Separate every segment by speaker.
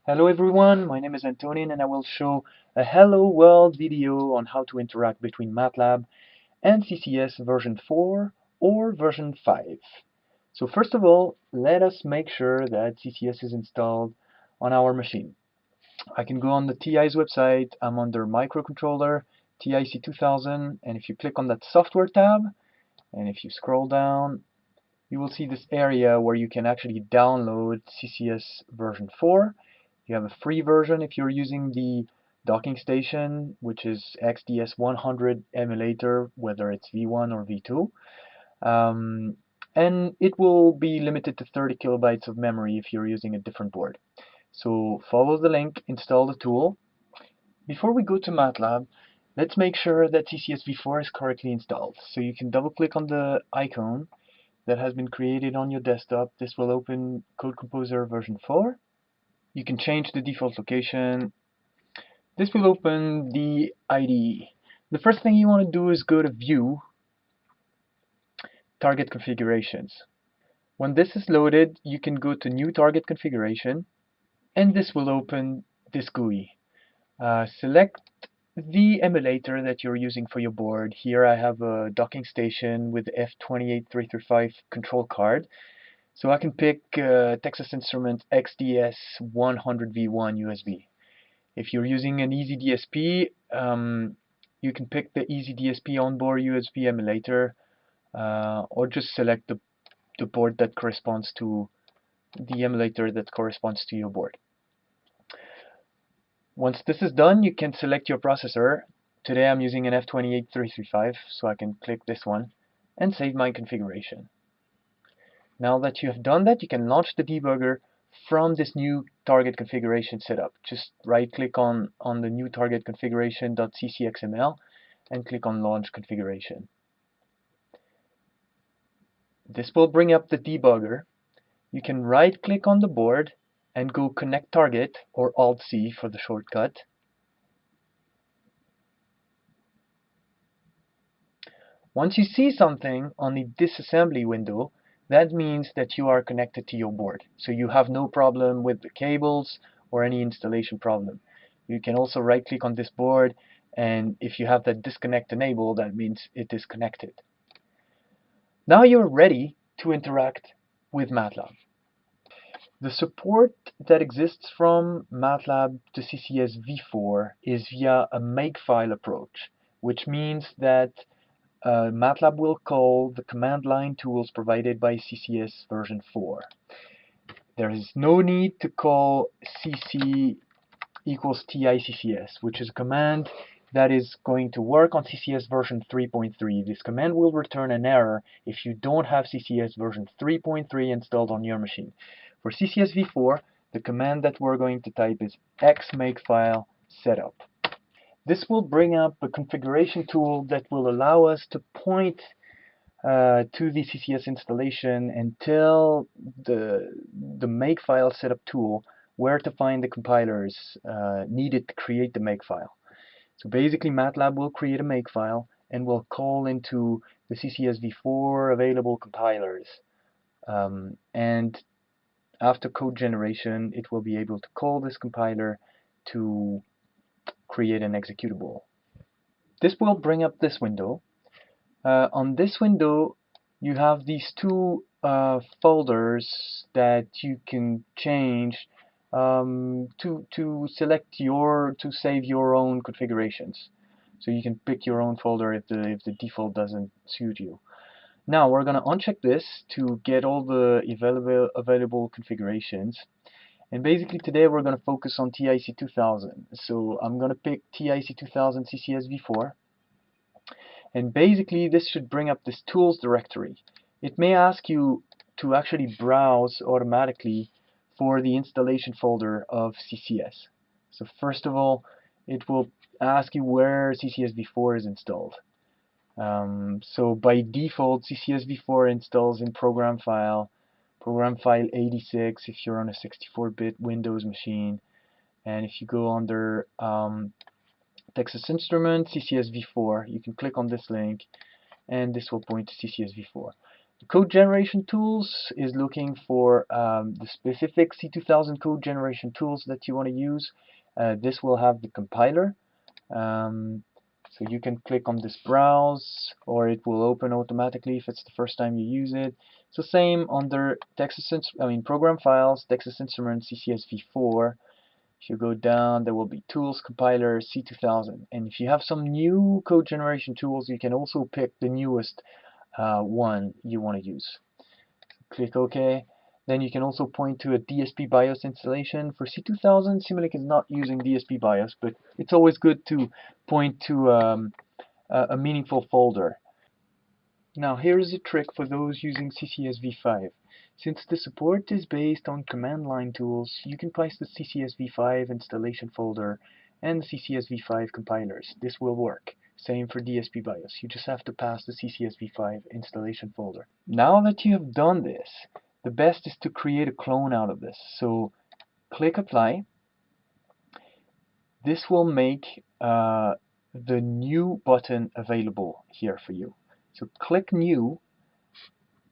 Speaker 1: Hello everyone, my name is Antonin and I will show a Hello World video on how to interact between Matlab and CCS version 4 or version 5. So first of all, let us make sure that CCS is installed on our machine. I can go on the TI's website, I'm under microcontroller, TI C2000, and if you click on that software tab, and if you scroll down, you will see this area where you can actually download CCS version 4. You have a free version if you're using the docking station, which is XDS100 emulator, whether it's V1 or V2. And it will be limited to 30 kilobytes of memory if you're using a different board. So follow the link, install the tool. Before we go to Matlab, let's make sure that CCS v4 is correctly installed. So you can double click on the icon that has been created on your desktop. This will open Code Composer version 4. You can change the default location. This will open the IDE. The first thing you want to do is go to View, Target Configurations. When this is loaded, you can go to New Target Configuration, and this will open this GUI. Select the emulator that you're using for your board. Here I have a docking station with F28335 control card. So I can pick Texas Instruments XDS100V1 USB. If you're using an EasyDSP, you can pick the EasyDSP onboard USB emulator, or just select the board that corresponds to the emulator that corresponds to your board. Once this is done, you can select your processor. Today I'm using an F28335, so I can click this one and save my configuration. Now that you have done that, you can launch the debugger from this new target configuration setup. Just right click on the new target configuration.ccxml and click on launch configuration. This will bring up the debugger. You can right click on the board and go connect target, or Alt-C for the shortcut. Once you see something on the disassembly window, that means that you are connected to your board. So you have no problem with the cables or any installation problem. You can also right click on this board, and if you have that disconnect enabled, that means it is connected. Now you're ready to interact with Matlab. The support that exists from Matlab to CCS v4 is via a makefile approach, which means that Matlab will call the command line tools provided by CCS version 4. There is no need to call cc equals TICCS, which is a command that is going to work on CCS version 3.3. This command will return an error if you don't have CCS version 3.3 installed on your machine. For CCS v4, the command that we're going to type is xmakefile setup. This will bring up a configuration tool that will allow us to point to the CCS installation and tell the makefile setup tool where to find the compilers needed to create the makefile. So basically Matlab will create a makefile and will call into the CCS v4 available compilers. And after code generation, it will be able to call this compiler to create an executable. This will bring up this window. On this window, you have these two folders that you can change to save your own configurations. So you can pick your own folder if the default doesn't suit you. Now we're going to uncheck this to get all the available configurations. And basically today we're going to focus on TI C2000. So I'm going to pick TI C2000 CCS v4. And basically this should bring up this tools directory. It may ask you to actually browse automatically for the installation folder of CCS. So first of all, it will ask you where CCS v4 is installed. So by default, CCS v4 installs in program file 86 if you're on a 64-bit Windows machine. And if you go under Texas Instruments, CCS v4, you can click on this link and this will point to CCS v4. Code generation tools is looking for the specific C2000 code generation tools that you want to use. This will have the compiler. So you can click on this browse, or it will open automatically if it's the first time you use it. So same under program files, Texas Instruments, CCS v4. If you go down, there will be tools, compiler, C2000. And if you have some new code generation tools, you can also pick the newest one you want to use. Click OK. Then you can also point to a DSP BIOS installation. For C2000, Simulink is not using DSP BIOS, but it's always good to point to a meaningful folder. Now here is a trick for those using CCS v5. Since the support is based on command line tools, you can place the CCS v5 installation folder and the CCS v5 compilers. This will work. Same for DSP BIOS. You just have to pass the CCS v5 installation folder. Now that you have done this, the best is to create a clone out of this. So click Apply. This will make the New button available here for you. So click New.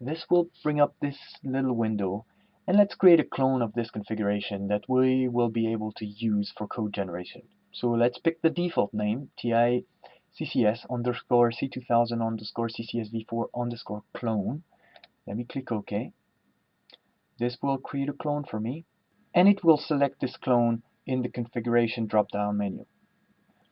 Speaker 1: This will bring up this little window, and let's create a clone of this configuration that we will be able to use for code generation. So let's pick the default name, TI CCS underscore C2000 underscore CCS v4 underscore clone. Let me click OK. This will create a clone for me, and it will select this clone in the configuration drop-down menu.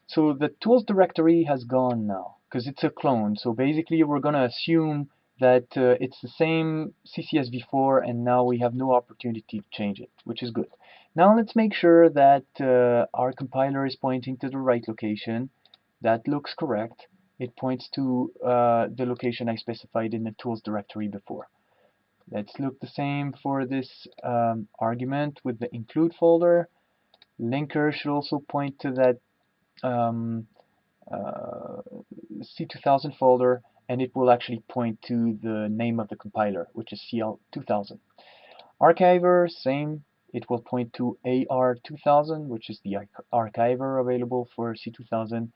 Speaker 1: So the tools directory has gone now because it's a clone. So basically we're going to assume that it's the same CCS v4, and now we have no opportunity to change it, which is good. Now let's make sure that our compiler is pointing to the right location. That looks correct. It points to the location I specified in the tools directory before. Let's look the same for this argument with the include folder. Linker should also point to that C2000 folder, and it will actually point to the name of the compiler, which is CL2000. Archiver, same. It will point to AR2000, which is the archiver available for C2000.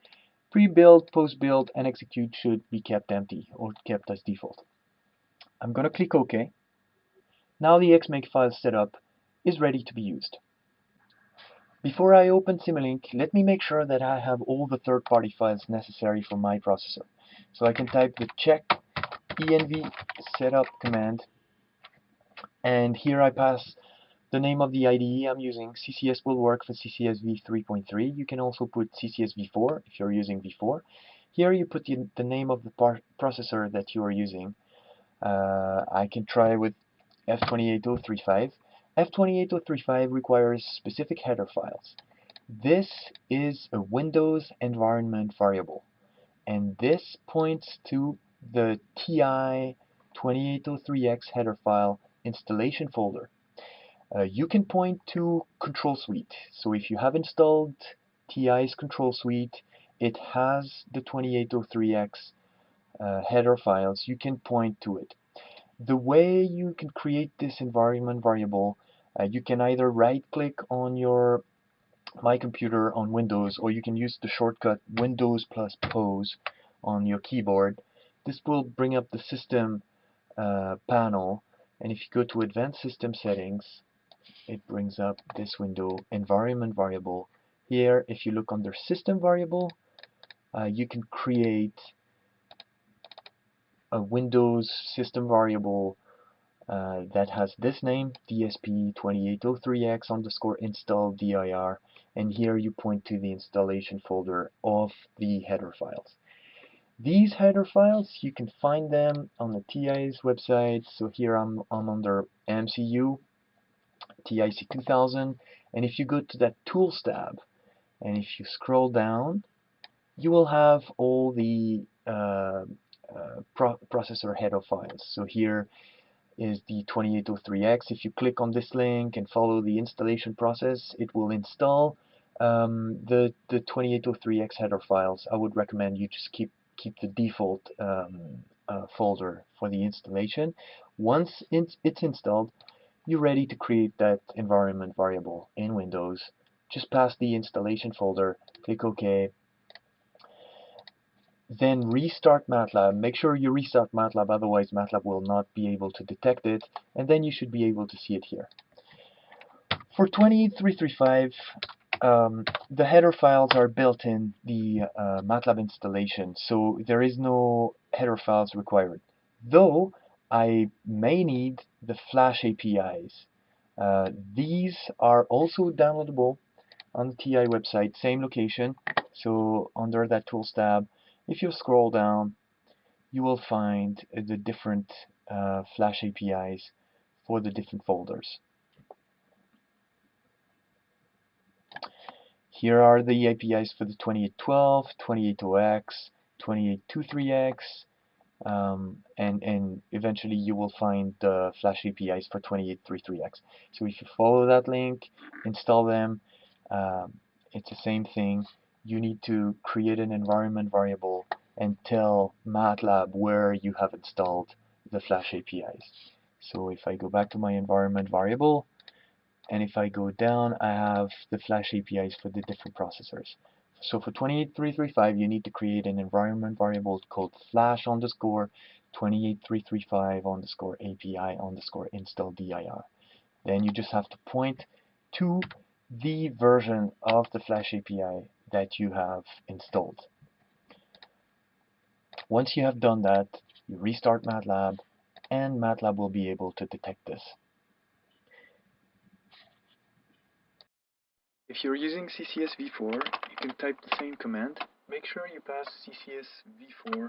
Speaker 1: Pre-build, post-build, and execute should be kept empty or kept as default. I'm going to click OK. Now the xMakefile setup is ready to be used. Before I open Simulink, let me make sure that I have all the third-party files necessary for my processor. So I can type the check env setup command, and here I pass the name of the IDE I'm using. CCS will work for CCS v3.3. You can also put CCS v4 if you're using v4. Here you put the name of the processor that you are using. I can try with F28035. F28035 requires specific header files. This is a Windows environment variable, and this points to the TI 2803X header file installation folder. You can point to Control Suite. So if you have installed TI's Control Suite, it has the 2803X header files. You can point to it. The way you can create this environment variable, you can either right-click on your My Computer on Windows, or you can use the shortcut Windows plus pose on your keyboard. This will bring up the system panel, and if you go to Advanced System Settings, it brings up this window, Environment Variable. Here, if you look under System Variable, you can create a Windows system variable that has this name, DSP2803X underscore install dir, and here you point to the installation folder of the header files. These header files, you can find them on the TI's website. So here I'm under MCU, TI C2000, and if you go to that Tools tab, and if you scroll down, you will have all the processor header files. So here is the 2803X. If you click on this link and follow the installation process, it will install the 2803X header files. I would recommend you just keep the default folder for the installation. Once it's installed, you're ready to create that environment variable in Windows. Just pass the installation folder, click OK, then restart Matlab. Make sure you restart Matlab, otherwise Matlab will not be able to detect it, and then you should be able to see it here. For 28335, the header files are built in the Matlab installation, so there is no header files required. Though I may need the Flash APIs. These are also downloadable on the TI website, same location. So under that Tools tab, if you scroll down, you will find the different Flash APIs for the different folders. Here are the APIs for the 2812, 280X, 2823X, and eventually you will find the Flash APIs for 2833X. So if you follow that link, install them, it's the same thing. You need to create an environment variable and tell Matlab where you have installed the Flash APIs. So if I go back to my environment variable, and if I go down, I have the Flash APIs for the different processors. So for 28335, you need to create an environment variable called flash underscore 28335 underscore API underscore install dir. Then you just have to point to the version of the Flash API that you have installed. Once you have done that, you restart Matlab, and Matlab will be able to detect this. If you're using CCS v4, you can type the same command. Make sure you pass CCS v4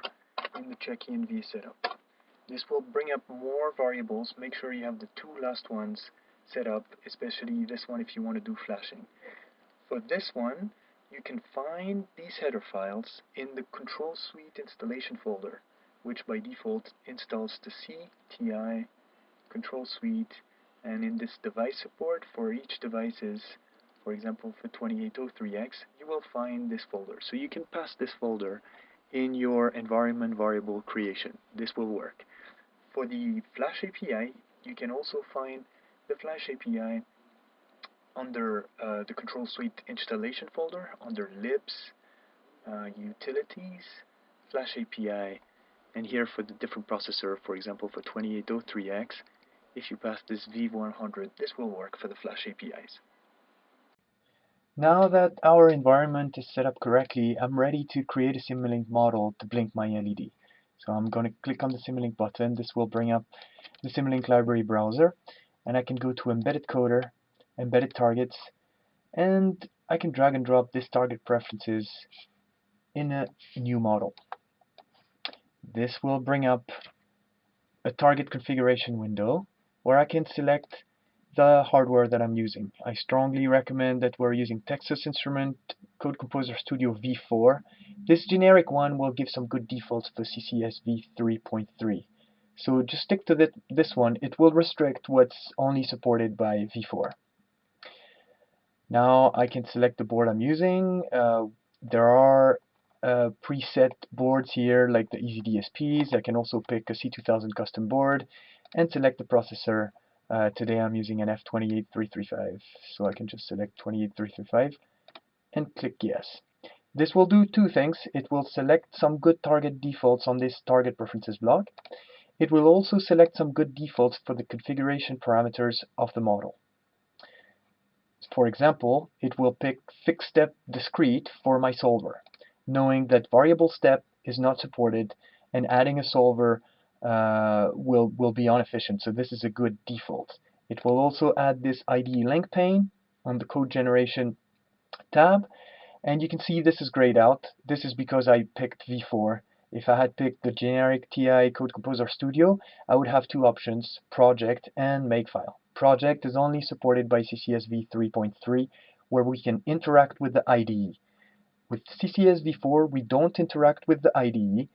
Speaker 1: in the check-env setup. This will bring up more variables. Make sure you have the two last ones set up, especially this one if you want to do flashing. For this one, you can find these header files in the Control Suite installation folder, which by default installs the C, TI, Control Suite, and in this device support for each devices, for example for 2803X, you will find this folder. So you can pass this folder in your environment variable creation. This will work. For the Flash API, you can also find the Flash API under the Control Suite installation folder, under libs, utilities, Flash API, and here for the different processor, for example for 2803X, if you pass this V100, this will work for the Flash APIs. Now that our environment is set up correctly, I'm ready to create a Simulink model to blink my LED. So I'm going to click on the Simulink button. This will bring up the Simulink library browser, and I can go to Embedded Coder, Embedded Targets, and I can drag and drop this target preferences in a new model. This will bring up a target configuration window where I can select the hardware that I'm using. I strongly recommend that we're using Texas Instrument Code Composer Studio v4. This generic one will give some good defaults for CCS v3.3. So just stick to this one. It will restrict what's only supported by v4. Now I can select the board I'm using. There are preset boards here like the easy DSPs. I can also pick a C2000 custom board and select the processor. Today I'm using an F28335, so I can just select 28335 and click yes. This will do two things. It will select some good target defaults on this target preferences block. It will also select some good defaults for the configuration parameters of the model. For example, it will pick fixed step discrete for my solver, knowing that variable step is not supported and adding a solver will be inefficient, so this is a good default. It will also add this IDE link pane on the code generation tab, and you can see this is grayed out. This is because I picked v4. If I had picked the generic TI Code Composer Studio, I would have two options, project and makefile. Project is only supported by CCS v3.3, where we can interact with the IDE. With CCS v4, we don't interact with the IDE.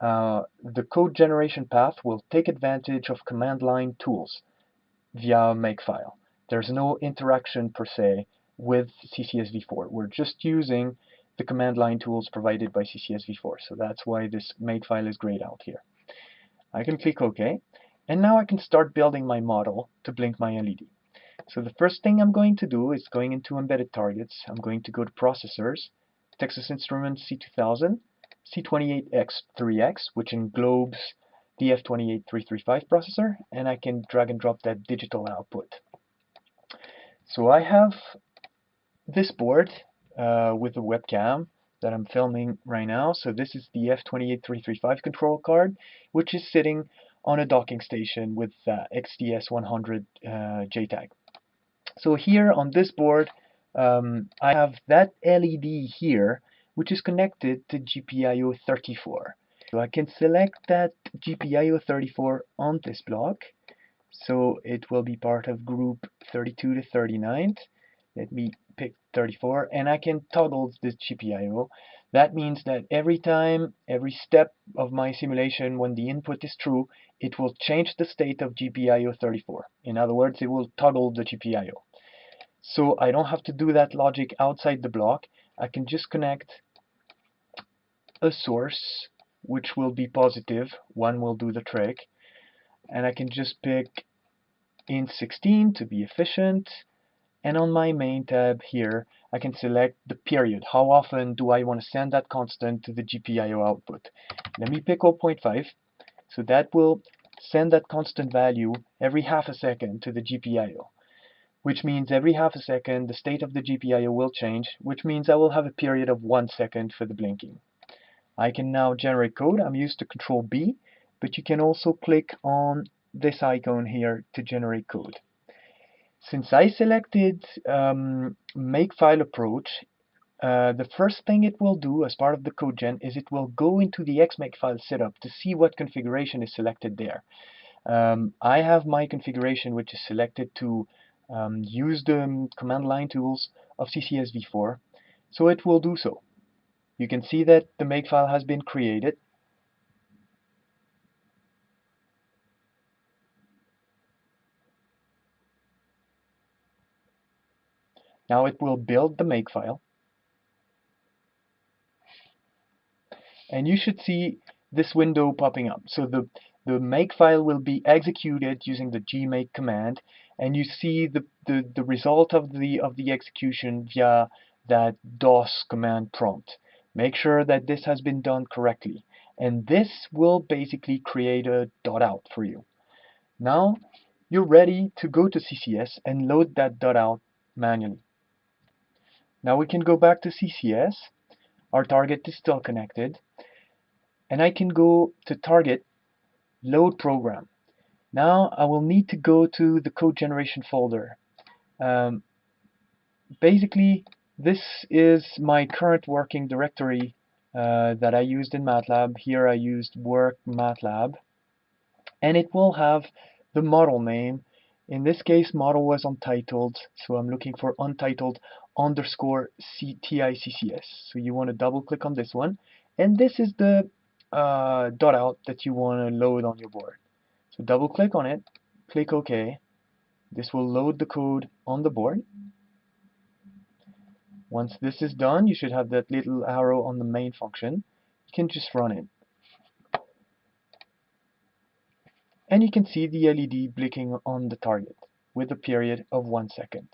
Speaker 1: The code generation path will take advantage of command line tools via makefile. There's no interaction per se with CCS v4. We're just using the command line tools provided by CCS v4. So that's why this makefile is grayed out here. I can click OK, and now I can start building my model to blink my LED. So the first thing I'm going to do is going into Embedded Targets. I'm going to go to Processors, Texas Instruments C2000, C28X3X, which englobes the F28335 processor, and I can drag and drop that digital output. So I have this board with a webcam that I'm filming right now. So this is the F28335 control card, which is sitting on a docking station with XTS100 JTAG. So here on this board, I have that LED here, which is connected to GPIO 34. So I can select that GPIO 34 on this block. So it will be part of group 32 to 39. Let me pick 34, and I can toggle this GPIO. That means that every time, every step of my simulation, when the input is true, it will change the state of GPIO 34. In other words, it will toggle the GPIO. So I don't have to do that logic outside the block. I can just connect a source, which will be positive. One will do the trick. And I can just pick int 16 to be efficient. And on my main tab here, I can select the period. How often do I want to send that constant to the GPIO output? Let me pick 0.5. So that will send that constant value every half a second to the GPIO, which means every half a second the state of the GPIO will change, which means I will have a period of 1 second for the blinking. I can now generate code. I'm used to Control B, but you can also click on this icon here to generate code. Since I selected Makefile approach, the first thing it will do as part of the code gen is it will go into the Xmakefile setup to see what configuration is selected there. I have my configuration which is selected to use the command line tools of CCS v4, so it will do so. You can see that the Makefile has been created. Now it will build the Makefile. And you should see this window popping up. So the Makefile will be executed using the gmake command, and you see the result of the execution via that DOS command prompt. Make sure that this has been done correctly, and this will basically create a .out for you. Now you're ready to go to CCS and load that .out manually. Now we can go back to CCS. Our target is still connected. And I can go to target, load program. Now I will need to go to the code generation folder. Basically, this is my current working directory that I used in Matlab. Here I used work Matlab, and it will have the model name. In this case, model was untitled, so I'm looking for untitled underscore TI CCS. So you want to double click on this one, and this is the .out that you want to load on your board. So double click on it, click OK. This will load the code on the board. Once this is done, you should have that little arrow on the main function. You can just run it. And you can see the LED blinking on the target with a period of 1 second.